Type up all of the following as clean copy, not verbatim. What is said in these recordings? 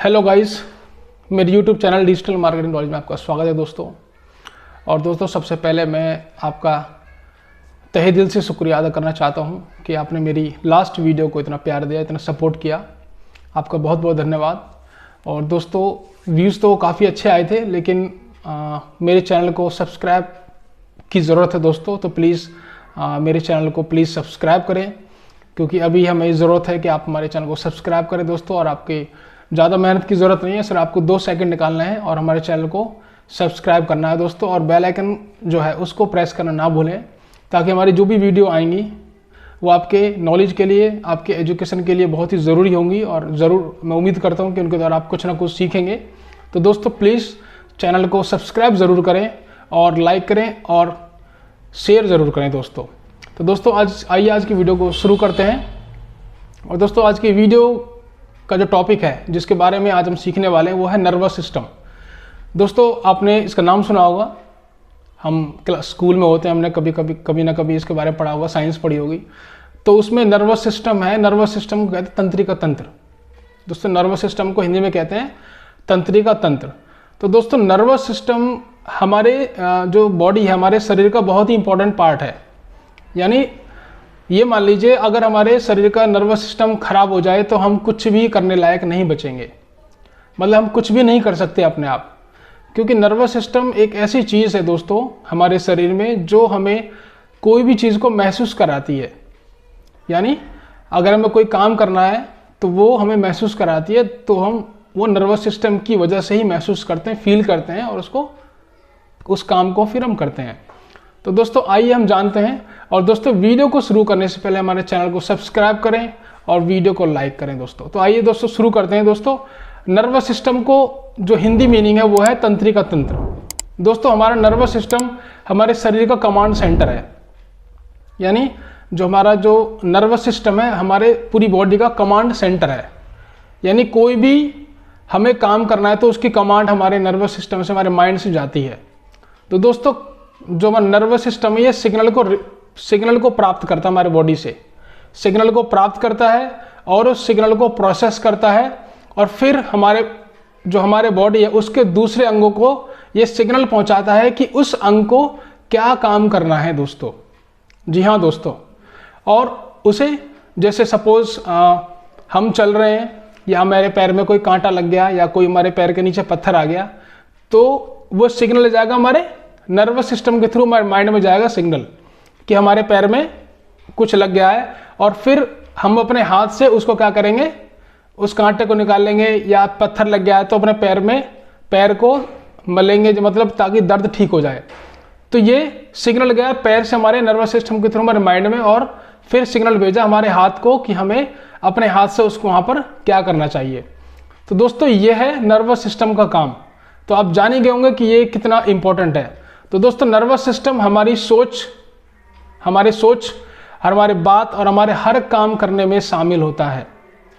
Hello guys, मेरे YouTube channel digital marketing knowledge में आपका स्वागत है दोस्तों। और दोस्तों, सबसे पहले मैं आपका तहे दिल से शुक्रिया अदा करना चाहता हूं कि आपने मेरी लास्ट वीडियो को इतना प्यार दिया, इतना सपोर्ट किया। आपका बहुत बहुत धन्यवाद। और दोस्तों, व्यूज़ तो काफ़ी अच्छे आए थे, लेकिन मेरे चैनल को सब्सक्राइब की ज़रूरत है दोस्तों। तो प्लीज़ मेरे चैनल को प्लीज़ सब्सक्राइब करें, क्योंकि अभी हमें ज़रूरत है कि आप हमारे चैनल को सब्सक्राइब करें दोस्तों। और आपके ज़्यादा मेहनत की ज़रूरत नहीं है, सिर्फ आपको 2 सेकंड निकालना है और हमारे चैनल को सब्सक्राइब करना है दोस्तों। और बेल आइकन जो है उसको प्रेस करना ना भूलें, ताकि हमारी जो भी वीडियो आएंगी वो आपके नॉलेज के लिए, आपके एजुकेशन के लिए बहुत ही ज़रूरी होंगी। और ज़रूर मैं उम्मीद करता हूँ कि उनके द्वारा आप कुछ ना कुछ सीखेंगे। तो दोस्तों, प्लीज़ चैनल को सब्सक्राइब ज़रूर करें और लाइक करें और शेयर ज़रूर करें दोस्तों। तो दोस्तों, आज की वीडियो को शुरू करते हैं। और दोस्तों, आज की वीडियो का जो टॉपिक है, जिसके बारे में आज हम सीखने वाले हैं, वो है नर्वस सिस्टम। दोस्तों, आपने इसका नाम सुना होगा, हम स्कूल में होते हैं, हमने कभी ना कभी इसके बारे में पढ़ा होगा, साइंस पढ़ी होगी। तो उसमें नर्वस सिस्टम है। नर्वस सिस्टम को कहते हैं तंत्रिका तंत्र। दोस्तों, नर्वस सिस्टम को हिंदी में कहते हैं तंत्रिका तंत्र। तो दोस्तों, नर्वस सिस्टम हमारे जो बॉडी है, हमारे शरीर का बहुत ही इंपॉर्टेंट पार्ट है। यानी ये मान लीजिए, अगर हमारे शरीर का नर्वस सिस्टम खराब हो जाए तो हम कुछ भी करने लायक नहीं बचेंगे। मतलब हम कुछ भी नहीं कर सकते अपने आप, क्योंकि नर्वस सिस्टम एक ऐसी चीज़ है दोस्तों हमारे शरीर में, जो हमें कोई भी चीज़ को महसूस कराती है। यानी अगर हमें कोई काम करना है तो वो हमें महसूस कराती है, तो हम वो नर्वस सिस्टम की वजह से ही महसूस करते हैं, फील करते हैं, और उस काम को फिर हम करते हैं। तो दोस्तों, आइए हम जानते हैं। और दोस्तों, वीडियो को शुरू करने से पहले हमारे चैनल को सब्सक्राइब करें और वीडियो को लाइक करें दोस्तों। तो आइए दोस्तों, शुरू करते हैं दोस्तों। नर्वस सिस्टम को जो हिंदी मीनिंग है वो है तंत्रिका तंत्र। दोस्तों, हमारा नर्वस सिस्टम हमारे शरीर का कमांड सेंटर है। यानी जो हमारा जो नर्वस सिस्टम है, हमारे पूरी बॉडी का कमांड सेंटर है। यानी कोई भी हमें काम करना है तो उसकी कमांड हमारे नर्वस सिस्टम से, हमारे माइंड से जाती है। तो दोस्तों, जो हमारा नर्वस सिस्टम है, ये सिग्नल को प्राप्त करता है, हमारे बॉडी से सिग्नल को प्राप्त करता है और उस सिग्नल को प्रोसेस करता है। और फिर हमारे बॉडी है, उसके दूसरे अंगों को ये सिग्नल पहुंचाता है कि उस अंग को क्या काम करना है दोस्तों। जी हाँ दोस्तों। और उसे, जैसे सपोज हम चल रहे हैं या हमारे पैर में कोई कांटा लग गया या कोई हमारे पैर के नीचे पत्थर आ गया, तो वो सिग्नल जाएगा हमारे नर्वस सिस्टम के थ्रू, हमारे माइंड में जाएगा सिग्नल कि हमारे पैर में कुछ लग गया है। और फिर हम अपने हाथ से उसको क्या करेंगे, उस कांटे को निकाल लेंगे। या पत्थर लग गया है तो अपने पैर को मलेंगे, मतलब ताकि दर्द ठीक हो जाए। तो ये सिग्नल गया पैर से हमारे नर्वस सिस्टम के थ्रू हमारे माइंड में, और फिर सिग्नल भेजा हमारे हाथ को कि हमें अपने हाथ से उसको वहाँ पर क्या करना चाहिए। तो दोस्तों, ये है नर्वस सिस्टम का काम। तो आप जान ही गए होंगे कि ये कितना इंपॉर्टेंट है। तो दोस्तों, नर्वस सिस्टम हमारी सोच, हमारे बात और हमारे हर काम करने में शामिल होता है।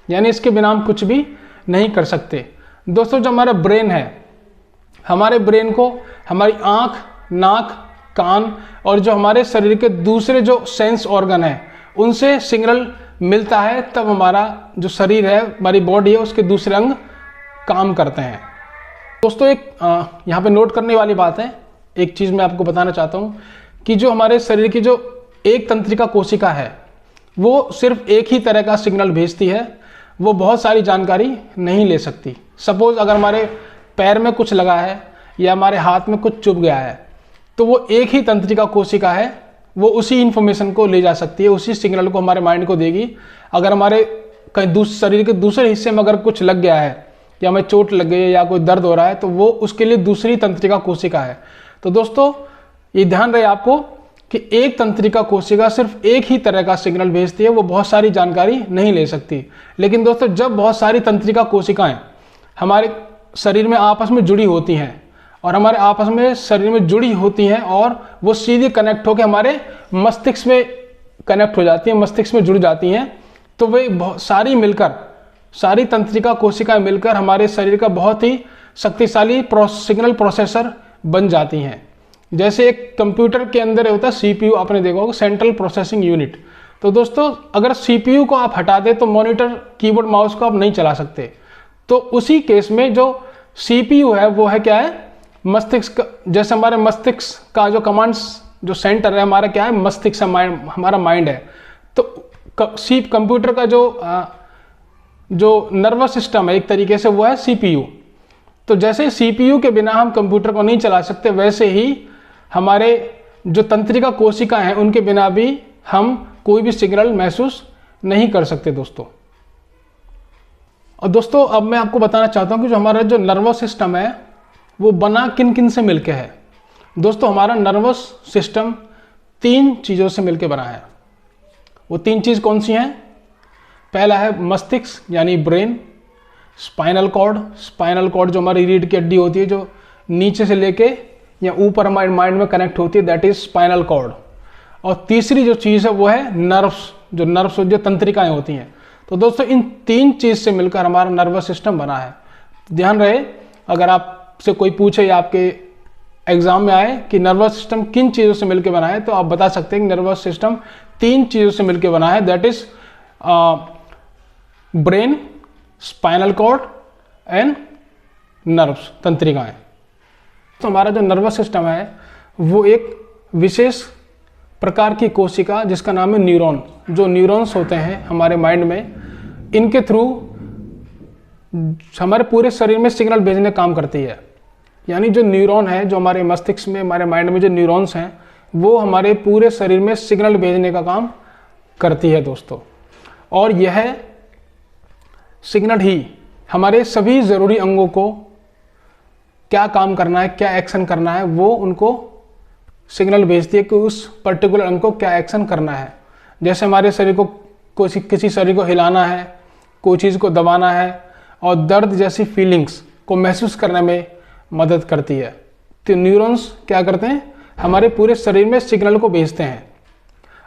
यानी इसके बिना हम कुछ भी नहीं कर सकते दोस्तों। जो हमारा ब्रेन है, हमारे ब्रेन को हमारी आँख, नाक, कान और जो हमारे शरीर के दूसरे जो सेंस ऑर्गन है, उनसे सिग्नल मिलता है, तब हमारा जो शरीर है, हमारी बॉडी है, उसके दूसरे अंग काम करते हैं दोस्तों। एक यहाँ पे नोट करने वाली बात है, एक चीज़ मैं आपको बताना चाहता हूँ कि जो हमारे शरीर की जो एक तंत्रिका कोशिका है, वो सिर्फ एक ही तरह का सिग्नल भेजती है, वो बहुत सारी जानकारी नहीं ले सकती। सपोज अगर हमारे पैर में कुछ लगा है या हमारे हाथ में कुछ चुभ गया है, तो वो एक ही तंत्रिका कोशिका है, वो उसी इन्फॉर्मेशन को ले जा सकती है, उसी सिग्नल को हमारे माइंड को देगी। अगर हमारे कहीं शरीर के दूसरे हिस्से में अगर कुछ लग गया है या हमें चोट लग गई है या कोई दर्द हो रहा है, तो वो उसके लिए दूसरी तंत्रिका कोशिका है। तो दोस्तों, ये ध्यान रहे आपको कि एक तंत्रिका कोशिका सिर्फ एक ही तरह का सिग्नल भेजती है, वो बहुत सारी जानकारी नहीं ले सकती। लेकिन दोस्तों, जब बहुत सारी तंत्रिका कोशिकाएं हमारे शरीर में आपस में जुड़ी होती हैं और हमारे आपस में शरीर में जुड़ी होती हैं, और वो सीधे कनेक्ट होकर हमारे मस्तिष्क में कनेक्ट हो जाती हैं, मस्तिष्क में जुड़ जाती हैं, तो वे बहुत सारी तंत्रिका कोशिकाएं मिलकर हमारे शरीर का बहुत ही शक्तिशाली सिग्नल प्रोसेसर बन जाती हैं। जैसे एक कंप्यूटर के अंदर होता है सीपीयू, आपने देखा होगा, सेंट्रल प्रोसेसिंग यूनिट। तो दोस्तों, अगर सीपीयू को आप हटा दें तो मॉनिटर, कीबोर्ड, माउस को आप नहीं चला सकते। तो उसी केस में जो CPU है वो है क्या है, मस्तिष्क। जैसे हमारे मस्तिष्क का जो कमांड्स जो सेंटर है हमारा क्या है, मस्तिष्क हमारा माइंड है। तो कंप्यूटर का जो नर्वस सिस्टम है एक तरीके से वो है CPU। तो जैसे CPU के बिना हम कंप्यूटर को नहीं चला सकते, वैसे ही हमारे जो तंत्रिका कोशिका हैं उनके बिना भी हम कोई भी सिग्नल महसूस नहीं कर सकते दोस्तों। और दोस्तों अब मैं आपको बताना चाहता हूँ कि जो हमारा जो नर्वस सिस्टम है वो बना किन किन से मिलके है। दोस्तों हमारा नर्वस सिस्टम 3 चीज़ों से मिलके बना है। वो 3 चीज़ कौन सी हैं? पहला है मस्तिष्क यानी ब्रेन, स्पाइनल कॉर्ड जो हमारी रीढ़ की हड्डी होती है जो नीचे से लेके या ऊपर हमारे माइंड में कनेक्ट होती है, दैट इज स्पाइनल कॉर्ड। और तीसरी जो चीज़ है वो है नर्व्स, जो तंत्रिकाएं होती हैं। तो दोस्तों इन 3 चीज़ से मिलकर हमारा नर्वस सिस्टम बना है। ध्यान रहे, अगर आपसे कोई पूछे या आपके एग्जाम में आए कि नर्वस सिस्टम किन चीज़ों से मिलकर बना है, तो आप बता सकते हैं कि नर्वस सिस्टम 3 चीज़ों से मिलकर बना है, that is brain, spinal cord and nerves, तंत्रिकाएं। तो हमारा जो नर्वस सिस्टम है वो एक विशेष प्रकार की कोशिका जिसका नाम है न्यूरॉन, जो न्यूरॉन्स होते हैं हमारे माइंड में, इनके थ्रू हमारे पूरे शरीर में सिग्नल भेजने का काम करती है। यानी जो न्यूरॉन है, जो हमारे मस्तिष्क में, हमारे माइंड में जो न्यूरॉन्स हैं वो हमारे पूरे शरीर में सिग्नल भेजने का काम करती है दोस्तों। और यह सिग्नल ही हमारे सभी ज़रूरी अंगों को क्या काम करना है, क्या एक्शन करना है, वो उनको सिग्नल भेजती है कि उस पर्टिकुलर अंग को क्या एक्शन करना है। जैसे हमारे शरीर को किसी शरीर को हिलाना है, कोई चीज़ को दबाना है, और दर्द जैसी फीलिंग्स को महसूस करने में मदद करती है। तो न्यूरॉन्स क्या करते हैं, हमारे पूरे शरीर में सिग्नल को भेजते हैं।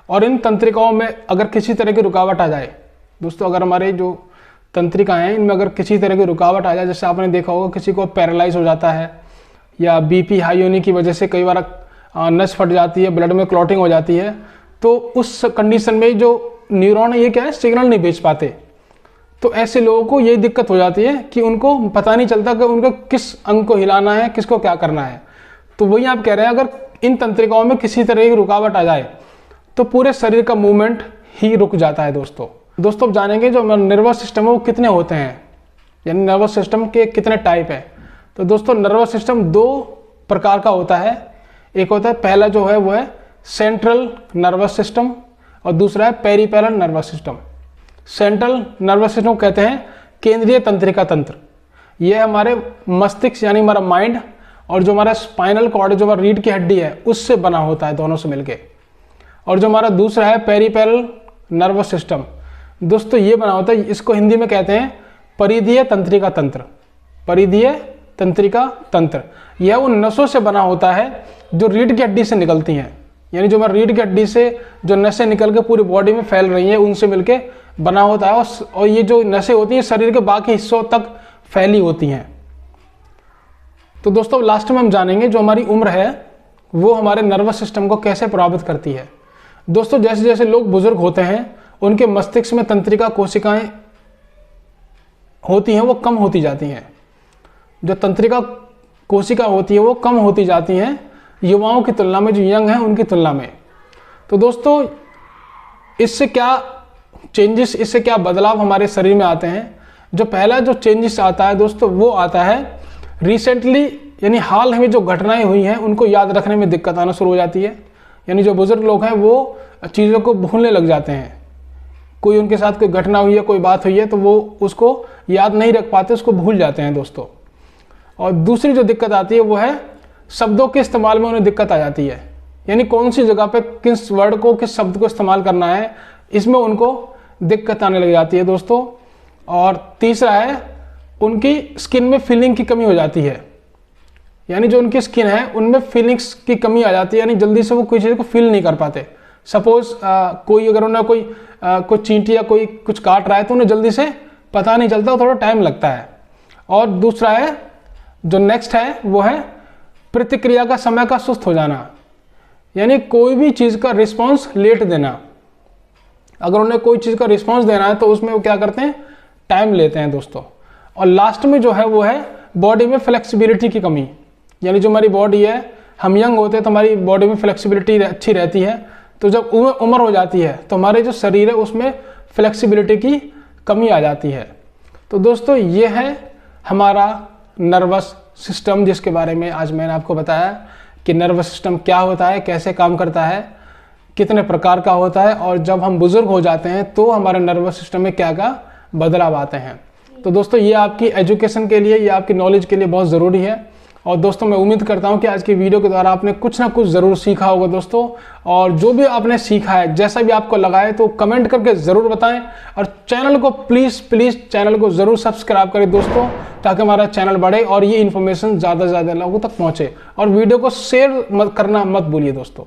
और इन तंत्रिकाओं में अगर किसी तरह की रुकावट आ जाए दोस्तों, अगर हमारे जो तंत्रिकाएं हैं इनमें अगर किसी तरह की रुकावट आ जाए, जैसे आपने देखा होगा किसी को पैरालाइज हो जाता है, या BP हाई होने की वजह से कई बार नस फट जाती है, ब्लड में क्लॉटिंग हो जाती है, तो उस कंडीशन में जो न्यूरॉन है ये क्या है, सिग्नल नहीं भेज पाते। तो ऐसे लोगों को ये दिक्कत हो जाती है कि उनको पता नहीं चलता कि उनको किस अंग को हिलाना है, किसको क्या करना है। तो वही आप कह रहे हैं, अगर इन तंत्रिकाओं में किसी तरह की रुकावट आ जाए तो पूरे शरीर का मूवमेंट ही रुक जाता है दोस्तों। अब जानेंगे जो नर्वस सिस्टम है वो कितने होते हैं, यानी नर्वस सिस्टम के कितने टाइप है। तो दोस्तों नर्वस सिस्टम 2 प्रकार का होता है। एक होता है, पहला जो है वो है सेंट्रल नर्वस सिस्टम, और दूसरा है peripheral nervous system. Central nervous system कहते हैं केंद्रीय तंत्रिका तंत्र। यह हमारे मस्तिष्क यानी हमारा माइंड और जो हमारा स्पाइनल कॉर्ड जो हमारा रीढ़ की हड्डी है उससे बना होता है, दोनों से मिलके। और जो हमारा दूसरा है पेरिफेरल नर्वस सिस्टम, दोस्तों ये बना होता है, इसको हिंदी में कहते हैं परिधीय तंत्रिका तंत्र। परिधीय तंत्रिका तंत्र यह उन नसों से बना होता है जो रीढ़ की हड्डी से निकलती हैं। यानी जो हमारी रीढ़ की हड्डी से जो नसें निकल के पूरी बॉडी में फैल रही हैं उनसे मिलके बना होता है। और ये जो नसें होती हैं शरीर के बाकी हिस्सों तक फैली होती हैं। तो दोस्तों लास्ट में हम जानेंगे जो हमारी उम्र है वो हमारे नर्वस सिस्टम को कैसे प्रभावित करती है। दोस्तों जैसे जैसे लोग बुजुर्ग होते हैं उनके मस्तिष्क में तंत्रिका कोशिकाएं होती हैं वो कम होती जाती हैं। जो तंत्रिका कोशिका होती है वो कम होती जाती हैं युवाओं की तुलना में, जो यंग हैं उनकी तुलना में। तो दोस्तों इससे क्या चेंजेस, इससे क्या बदलाव हमारे शरीर में आते हैं। जो पहला जो चेंजेस आता है दोस्तों वो आता है रिसेंटली, यानी हाल में जो घटनाएं हुई हैं उनको याद रखने में दिक्कत आना शुरू हो जाती है। यानी जो बुजुर्ग लोग हैं वो चीज़ों को भूलने लग जाते हैं। कोई उनके साथ कोई घटना हुई है, कोई बात हुई है तो वो उसको याद नहीं रख पाते, उसको भूल जाते हैं दोस्तों। और दूसरी जो दिक्कत आती है वो है शब्दों के इस्तेमाल में उन्हें दिक्कत आ जाती है। यानी कौन सी जगह पे किस वर्ड को, किस शब्द को इस्तेमाल करना है, इसमें उनको दिक्कत आने लग जाती है दोस्तों। और तीसरा है उनकी स्किन में फीलिंग की कमी हो जाती है। यानी जो उनकी स्किन है उनमें फीलिंग्स की कमी आ जाती है, यानी जल्दी से वो कोई चीज़ को फील नहीं कर पाते। सपोज कोई अगर उन्हें कोई चींटी या कोई कुछ काट रहा है तो उन्हें जल्दी से पता नहीं चलता, थोड़ा टाइम लगता है। और दूसरा है जो नेक्स्ट है वो है प्रतिक्रिया का समय का सुस्त हो जाना। यानी कोई भी चीज़ का रिस्पॉन्स लेट देना। अगर उन्हें कोई चीज़ का रिस्पॉन्स देना है तो उसमें वो क्या करते हैं, टाइम लेते हैं दोस्तों। और लास्ट में जो है वो है बॉडी में फ्लेक्सिबिलिटी की कमी। यानी जो हमारी बॉडी है, हम यंग होते हैं तो हमारी बॉडी में फ्लेक्सिबिलिटी अच्छी रहती है, तो जब उम्र हो जाती है तो हमारे जो शरीर है उसमें फ्लेक्सिबिलिटी की कमी आ जाती है। तो दोस्तों ये है हमारा नर्वस सिस्टम, जिसके बारे में आज मैंने आपको बताया कि नर्वस सिस्टम क्या होता है, कैसे काम करता है, कितने प्रकार का होता है, और जब हम बुजुर्ग हो जाते हैं तो हमारे नर्वस सिस्टम में क्या क्या बदलाव आते हैं। तो दोस्तों ये आपकी एजुकेशन के लिए, ये आपकी नॉलेज के लिए बहुत ज़रूरी है। और दोस्तों मैं उम्मीद करता हूं कि आज की वीडियो के द्वारा आपने कुछ ना कुछ ज़रूर सीखा होगा दोस्तों। और जो भी आपने सीखा है, जैसा भी आपको लगा है, तो कमेंट करके ज़रूर बताएं। और चैनल को प्लीज़ चैनल को ज़रूर सब्सक्राइब करें दोस्तों, ताकि हमारा चैनल बढ़े और ये इन्फॉर्मेशन ज़्यादा से ज़्यादा लोगों तक पहुँचे। और वीडियो को शेयर करना मत भूलिए दोस्तों।